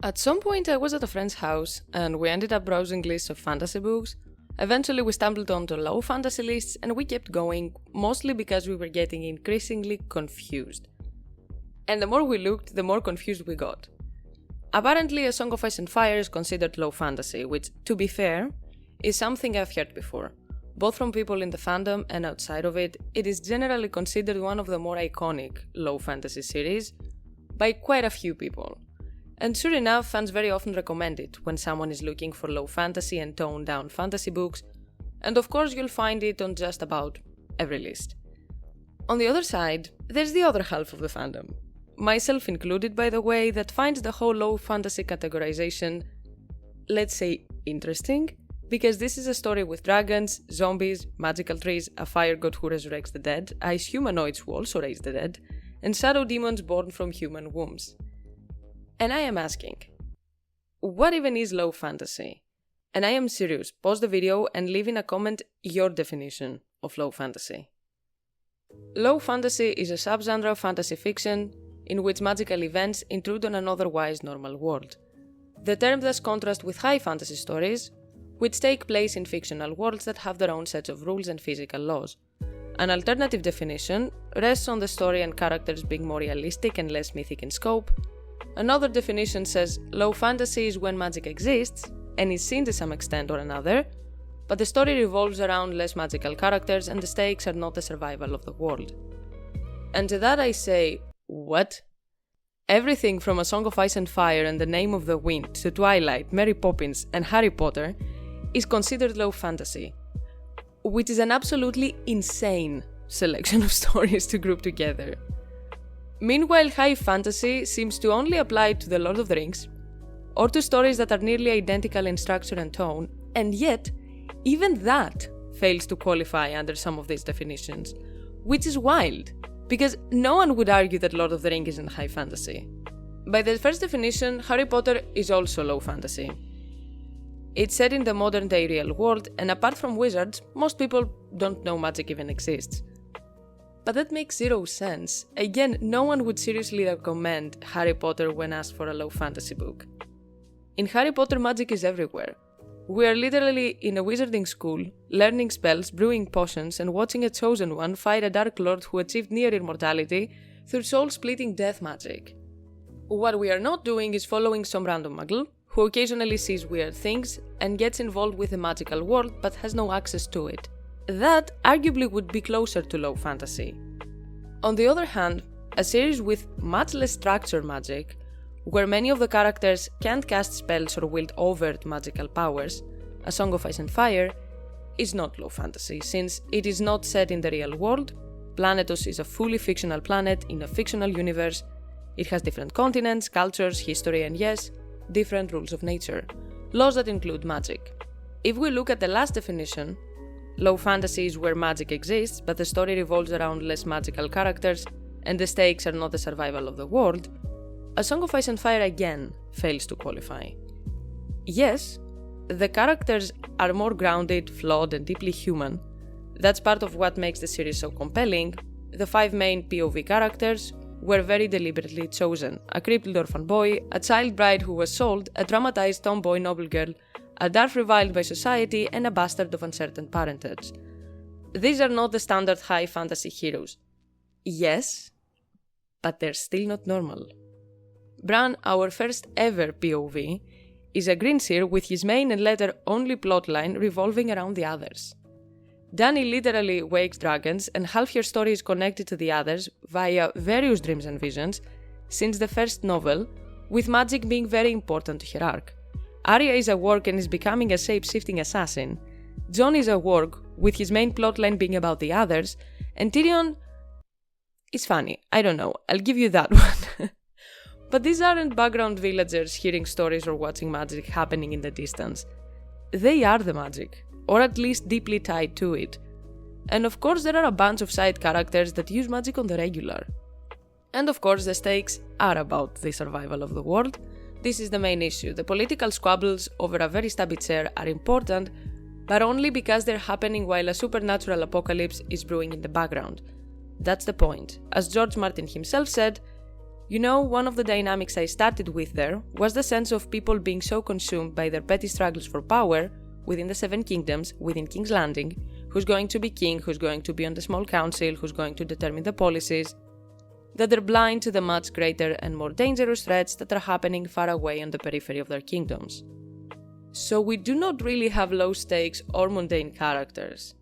At some point I was at a friend's house and we ended up browsing lists of fantasy books. Eventually we stumbled onto low fantasy lists and we kept going, mostly because we were getting increasingly confused. And the more we looked, the more confused we got. Apparently A Song of Ice and Fire is considered low fantasy, which, to be fair, is something I've heard before. Both from people in the fandom and outside of it, it is generally considered one of the more iconic low fantasy series by quite a few people. And sure enough, fans very often recommend it when someone is looking for low fantasy and toned down fantasy books, and of course you'll find it on just about every list. On the other side, there's the other half of the fandom, myself included by the way, that finds the whole low fantasy categorization, let's say, interesting, because this is a story with dragons, zombies, magical trees, a fire god who resurrects the dead, ice humanoids who also raise the dead, and shadow demons born from human wombs. And I am asking, what even is low fantasy? And I am serious, pause the video and leave in a comment your definition of low fantasy. Low fantasy is a subgenre of fantasy fiction in which magical events intrude on an otherwise normal world. The term thus contrasts with high fantasy stories, which take place in fictional worlds that have their own sets of rules and physical laws. An alternative definition rests on the story and characters being more realistic and less mythic in scope. Another definition says low fantasy is when magic exists and is seen to some extent or another, but the story revolves around less magical characters and the stakes are not the survival of the world. And to that I say, what? Everything from A Song of Ice and Fire and The Name of the Wind to Twilight, Mary Poppins and Harry Potter is considered low fantasy, which is an absolutely insane selection of stories to group together. Meanwhile, high fantasy seems to only apply to The Lord of the Rings, or to stories that are nearly identical in structure and tone, and yet, even that fails to qualify under some of these definitions, which is wild, because no one would argue that Lord of the Rings isn't high fantasy. By the first definition, Harry Potter is also low fantasy. It's set in the modern day real world, and apart from wizards, most people don't know magic even exists. But that makes zero sense. Again, no one would seriously recommend Harry Potter when asked for a low fantasy book. In Harry Potter, magic is everywhere. We are literally in a wizarding school, learning spells, brewing potions, and watching a chosen one fight a dark lord who achieved near immortality through soul-splitting death magic. What we are not doing is following some random muggle who occasionally sees weird things and gets involved with the magical world but has no access to it. That arguably would be closer to low fantasy. On the other hand, a series with much less structured magic, where many of the characters can't cast spells or wield overt magical powers, A Song of Ice and Fire, is not low fantasy, since it is not set in the real world. Planetos is a fully fictional planet in a fictional universe. It has different continents, cultures, history, and yes, different rules of nature, laws that include magic. If we look at the last definition, low fantasy is where magic exists, but the story revolves around less magical characters, and the stakes are not the survival of the world, A Song of Ice and Fire again fails to qualify. Yes, the characters are more grounded, flawed, and deeply human. That's part of what makes the series so compelling. The 5 main POV characters were very deliberately chosen: a crippled orphan boy, a child bride who was sold, a traumatized tomboy noble girl, a dwarf reviled by society, and a bastard of uncertain parentage. These are not the standard high fantasy heroes. Yes, but they're still not normal. Bran, our first ever POV, is a Greenseer with his main and later only plotline revolving around the others. Dany literally wakes dragons, and half her story is connected to the others via various dreams and visions since the first novel, with magic being very important to her arc. Arya is a warg and is becoming a shape-shifting assassin. Jon is a warg, with his main plotline being about the others, and Tyrion is funny, I don't know, I'll give you that one. But these aren't background villagers hearing stories or watching magic happening in the distance. They are the magic, or at least deeply tied to it. And of course there are a bunch of side characters that use magic on the regular. And of course the stakes are about the survival of the world. This is the main issue. The political squabbles over a very stubby chair are important, but only because they're happening while a supernatural apocalypse is brewing in the background. That's the point. As GeorgeRRMartin himself said, You know, one of the dynamics I started with there was the sense of people being so consumed by their petty struggles for power within the Seven Kingdoms, within King's Landing, who's going to be king, who's going to be on the small council, who's going to determine the policies, that they're blind to the much greater and more dangerous threats that are happening far away on the periphery of their kingdoms. So we do not really have low-stakes or mundane characters.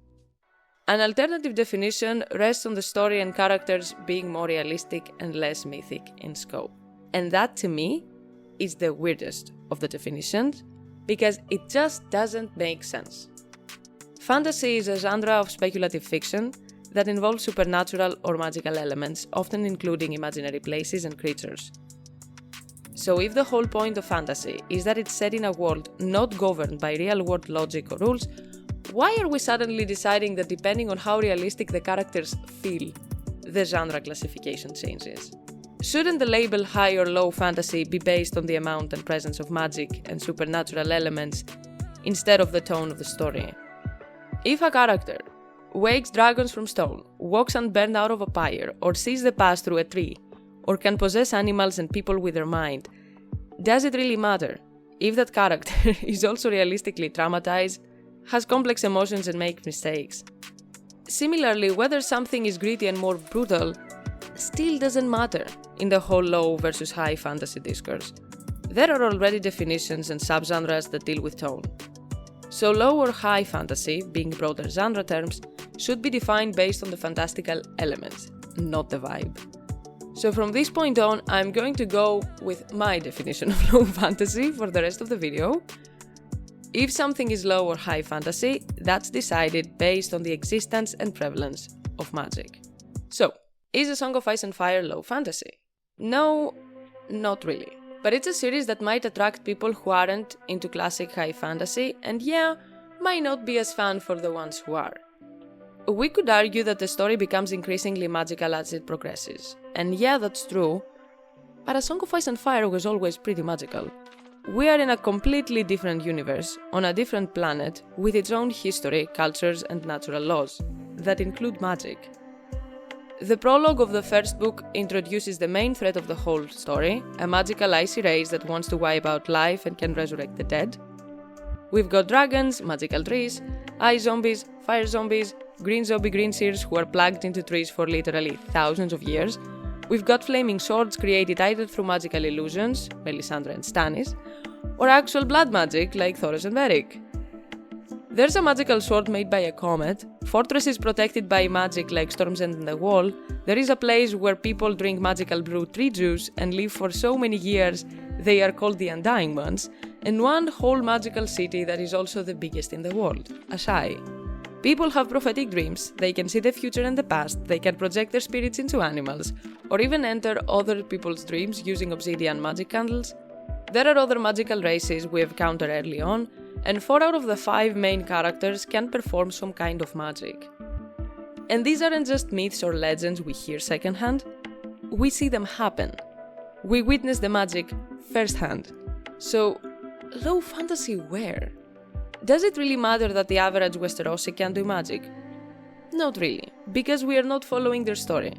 An alternative definition rests on the story and characters being more realistic and less mythic in scope. And that, to me, is the weirdest of the definitions, because it just doesn't make sense. Fantasy is a genre of speculative fiction that involves supernatural or magical elements, often including imaginary places and creatures. So if the whole point of fantasy is that it's set in a world not governed by real-world logic or rules, why are we suddenly deciding that depending on how realistic the characters feel, the genre classification changes? Shouldn't the label high or low fantasy be based on the amount and presence of magic and supernatural elements instead of the tone of the story? If a character wakes dragons from stone, walks unburned out of a pyre, or sees the past through a tree, or can possess animals and people with their mind, does it really matter if that character is also realistically traumatized, has complex emotions and makes mistakes? Similarly, whether something is gritty and more brutal still doesn't matter in the whole low versus high fantasy discourse. There are already definitions and subgenres that deal with tone. So low or high fantasy, being broader genre terms, should be defined based on the fantastical elements, not the vibe. So from this point on, I'm going to go with my definition of low fantasy for the rest of the video. If something is low or high fantasy, that's decided based on the existence and prevalence of magic. So, is A Song of Ice and Fire low fantasy? No, not really. But it's a series that might attract people who aren't into classic high fantasy, and yeah, might not be as fun for the ones who are. We could argue that the story becomes increasingly magical as it progresses. And yeah, that's true, but A Song of Ice and Fire was always pretty magical. We are in a completely different universe, on a different planet, with its own history, cultures, and natural laws that include magic. The prologue of the first book introduces the main threat of the whole story, a magical icy race that wants to wipe out life and can resurrect the dead. We've got dragons, magical trees, ice zombies, fire zombies, green zombie green seers who are plugged into trees for literally thousands of years. We've got flaming swords created either through magical illusions, Melisandre and Stannis, or actual blood magic like Thoros and Beric. There's a magical sword made by a comet, fortresses protected by magic like Storm's End and the Wall, there is a place where people drink magical brew tree juice and live for so many years they are called the Undying Ones, and one whole magical city that is also the biggest in the world, Asshai. People have prophetic dreams, they can see the future and the past, they can project their spirits into animals, or even enter other people's dreams using obsidian magic candles. There are other magical races we have counted early on, and 4 out of the 5 main characters can perform some kind of magic. And these aren't just myths or legends we hear secondhand, we see them happen. We witness the magic firsthand. So, low fantasy where? Does it really matter that the average Westerosi can do magic? Not really, because we are not following their story.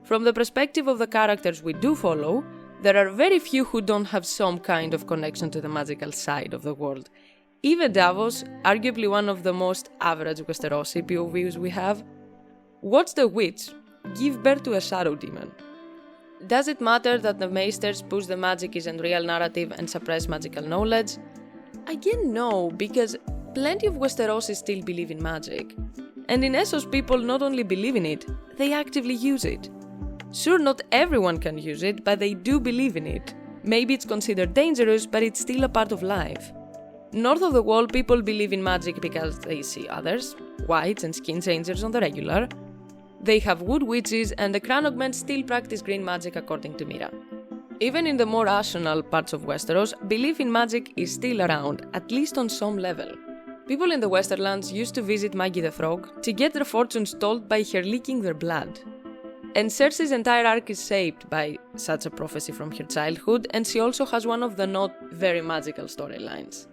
From the perspective of the characters we do follow, there are very few who don't have some kind of connection to the magical side of the world. Even Davos, arguably one of the most average Westerosi POVs we have, watch the witch give birth to a shadow demon. Does it matter that the Maesters push the magic isn't real narrative and suppress magical knowledge? Again, no, because plenty of Westerosi still believe in magic. And in Essos, people not only believe in it, they actively use it. Sure, not everyone can use it, but they do believe in it. Maybe it's considered dangerous, but it's still a part of life. North of the Wall, people believe in magic because they see others, whites and skin changers on the regular. They have wood witches, and the Cranogmen still practice green magic according to Mira. Even in the more rational parts of Westeros, belief in magic is still around, at least on some level. People in the Westerlands used to visit Maggie the Frog to get their fortunes told by her leaking their blood. And Cersei's entire arc is shaped by such a prophecy from her childhood, and she also has one of the not very magical storylines.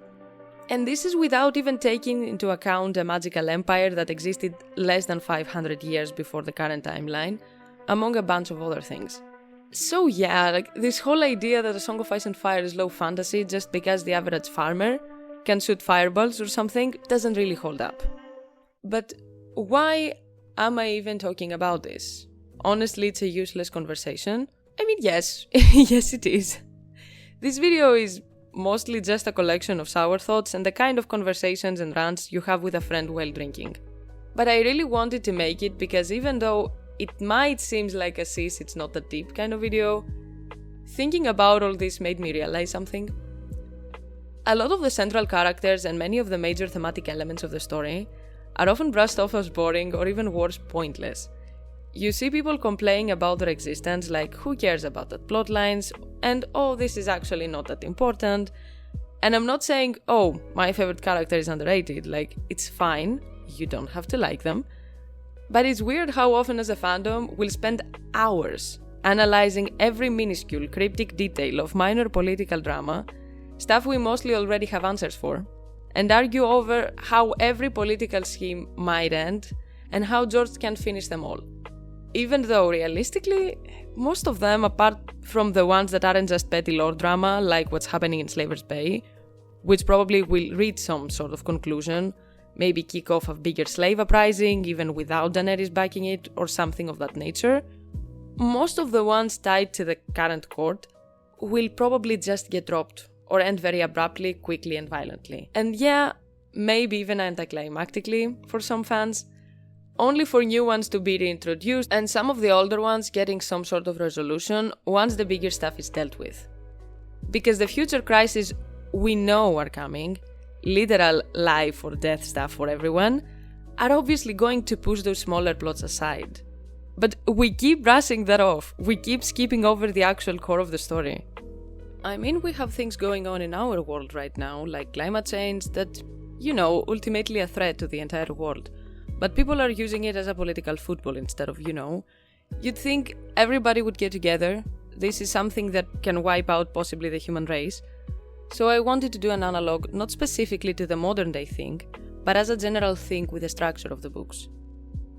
And this is without even taking into account a magical empire that existed less than 500 years before the current timeline, among a bunch of other things. So yeah, like this whole idea that A Song of Ice and Fire is low fantasy just because the average farmer can shoot fireballs or something doesn't really hold up. But why am I even talking about this? Honestly, it's a useless conversation. I mean, yes, yes it is. This video is mostly just a collection of sour thoughts and the kind of conversations and rants you have with a friend while drinking. But I really wanted to make it because even though it might seem like a sis, it's not that deep kind of video, thinking about all this made me realize something. A lot of the central characters and many of the major thematic elements of the story are often brushed off as boring or even worse, pointless. You see people complaining about their existence like who cares about that plot lines and oh this is actually not that important. And I'm not saying oh my favorite character is underrated, like it's fine, you don't have to like them. But it's weird how often as a fandom we'll spend hours analyzing every minuscule cryptic detail of minor political drama, stuff we mostly already have answers for, and argue over how every political scheme might end and how George can't finish them all. Even though realistically, most of them, apart from the ones that aren't just petty lore drama like what's happening in Slaver's Bay, which probably will reach some sort of conclusion, maybe kick off a bigger slave uprising even without Daenerys backing it or something of that nature, most of the ones tied to the current court will probably just get dropped or end very abruptly, quickly and violently. And yeah, maybe even anticlimactically for some fans, only for new ones to be reintroduced and some of the older ones getting some sort of resolution once the bigger stuff is dealt with. Because the future crises we know are coming, literal life or death stuff for everyone, are obviously going to push those smaller plots aside. But we keep brushing that off, we keep skipping over the actual core of the story. I mean, we have things going on in our world right now, like climate change, that, ultimately a threat to the entire world. But people are using it as a political football instead of, You'd think everybody would get together. This is something that can wipe out possibly the human race. So I wanted to do an analog, not specifically to the modern day thing, but as a general thing with the structure of the books.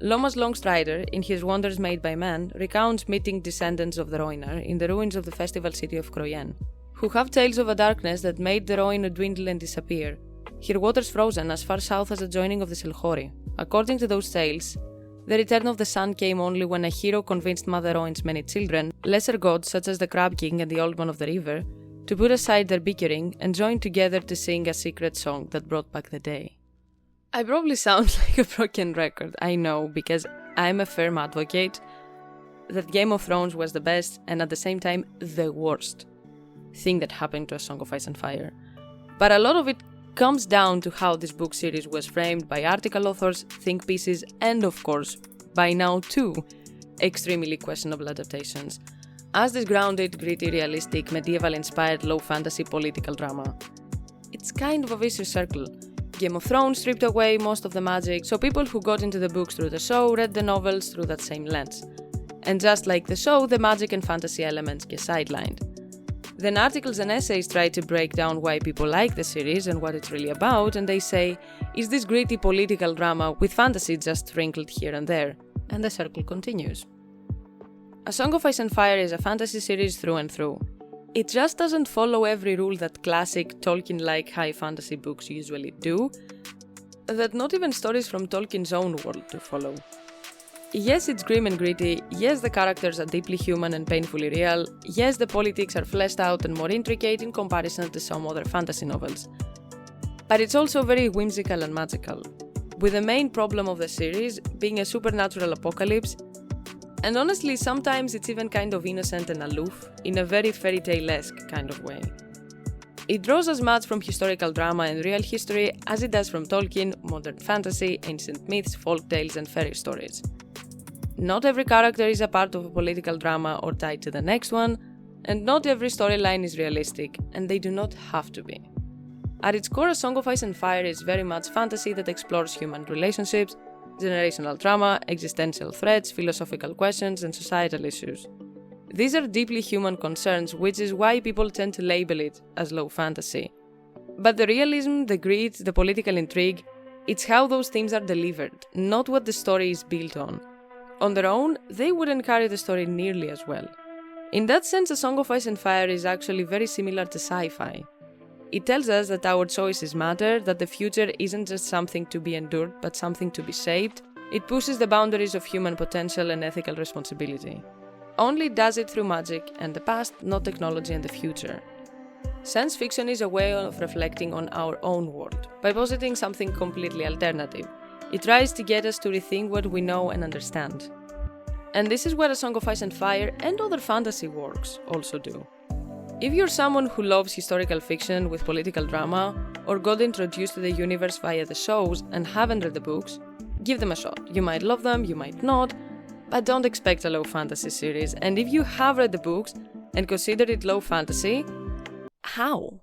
Lomas Longstrider, in his Wonders Made by Man, recounts meeting descendants of the Rhoynar in the ruins of the festival city of Croyen, who have tales of a darkness that made the Rhoynar dwindle and disappear, her waters frozen as far south as the joining of the Selchori. According to those tales, the return of the sun came only when a hero convinced Mother Rhoyn's many children, lesser gods such as the Crab King and the Old One of the River, to put aside their bickering and join together to sing a secret song that brought back the day. I probably sound like a broken record, I know, because I'm a firm advocate that Game of Thrones was the best and at the same time the worst thing that happened to A Song of Ice and Fire. But a lot of it comes down to how this book series was framed by article authors, think pieces, and of course, by now two extremely questionable adaptations, as this grounded, gritty, realistic, medieval-inspired low fantasy political drama. It's kind of a vicious circle. Game of Thrones stripped away most of the magic, so people who got into the books through the show read the novels through that same lens. And just like the show, the magic and fantasy elements get sidelined. Then articles and essays try to break down why people like the series and what it's really about, and they say, is this gritty political drama with fantasy just wrinkled here and there? And the circle continues. A Song of Ice and Fire is a fantasy series through and through. It just doesn't follow every rule that classic Tolkien-like high fantasy books usually do, that not even stories from Tolkien's own world do follow. Yes, it's grim and gritty, yes, the characters are deeply human and painfully real, yes, the politics are fleshed out and more intricate in comparison to some other fantasy novels. But it's also very whimsical and magical, with the main problem of the series being a supernatural apocalypse, and honestly, sometimes it's even kind of innocent and aloof, in a very fairy tale-esque kind of way. It draws as much from historical drama and real history as it does from Tolkien, modern fantasy, ancient myths, folk tales, and fairy stories. Not every character is a part of a political drama or tied to the next one, and not every storyline is realistic, and they do not have to be. At its core, A Song of Ice and Fire is very much fantasy that explores human relationships, generational trauma, existential threats, philosophical questions, and societal issues. These are deeply human concerns, which is why people tend to label it as low fantasy. But the realism, the grit, the political intrigue, it's how those themes are delivered, not what the story is built on. On their own, they wouldn't carry the story nearly as well. In that sense, A Song of Ice and Fire is actually very similar to sci-fi. It tells us that our choices matter, that the future isn't just something to be endured, but something to be shaped. It pushes the boundaries of human potential and ethical responsibility. Only it does it through magic and the past, not technology and the future. Science fiction is a way of reflecting on our own world, by positing something completely alternative. It tries to get us to rethink what we know and understand. And this is what A Song of Ice and Fire and other fantasy works also do. If you're someone who loves historical fiction with political drama, or got introduced to the universe via the shows and haven't read the books, give them a shot. You might love them, you might not, but don't expect a low fantasy series. And if you have read the books and consider it low fantasy, how?